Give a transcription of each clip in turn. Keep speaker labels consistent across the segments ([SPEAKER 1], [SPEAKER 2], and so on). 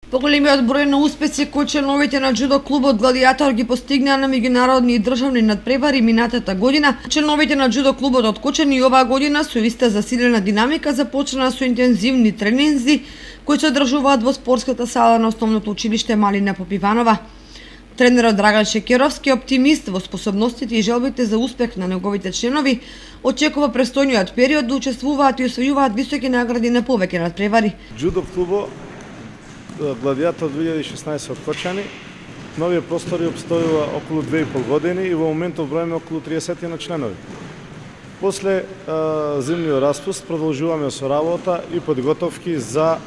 [SPEAKER 1] Поголемиот број на успеси кои членовите на џудо клубот Гладијатор ги постигнаа на меѓународни и државни надпревари минатата година, членовите на џудо клубот од Кочани и оваа година со иста засилена динамика започнаа со интензивни тренинзи кои се одржуваат во спортската сала на основното училиште Малина Попиванова. Тренерот Драган Шекеровски, оптимист во способностите и желбите за успех на неговите членови, очекува престојниот период да учествуваат и освојуваат високи награди на повеќе надпревари.
[SPEAKER 2] Џудо клубот Гладијатор 2016 од Кочани, новија простори обстојува околу 2,5 години и во моментов бројме околу 30 на членови. После зимниот распуст продолжуваме со работа и подготовки за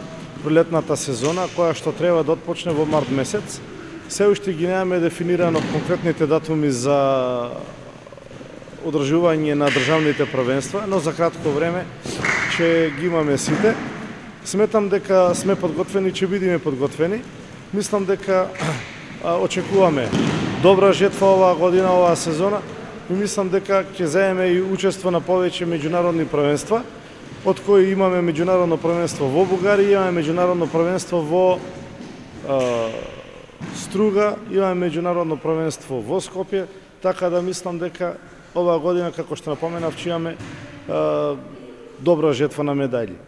[SPEAKER 2] пролетната сезона, која што треба да отпочне во март месец. Се уште ги немаме дефинирано конкретните датуми за одржување на државните првенства, но за кратко време ќе ги имаме сите. Сметам дека сме подготвени, ќе бидеме подготвени. Мислам дека очекуваме добра жетва оваа година, оваа сезона и мислам дека ќе земеме и учество на повеќе меѓународни првенства, од кои имаме меѓународно првенство во Бугарија, имаме меѓународно првенство во Струга, имаме меѓународно првенство во Скопје, така да мислам дека оваа година, како што напоменав, ќе имаме добра жетва на медајли.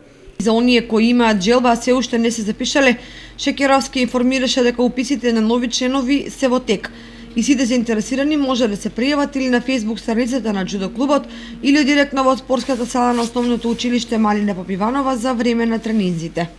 [SPEAKER 1] За оние кои имаат желба, а се уште не се запишале, Шекеровски информираше дека уписите на нови членови се во тек и сите заинтересирани може да се пријават или на Facebook страницата на џудо клубот или директно во спортската сала на основното училиште Малина Попиванова за време на тренинзите.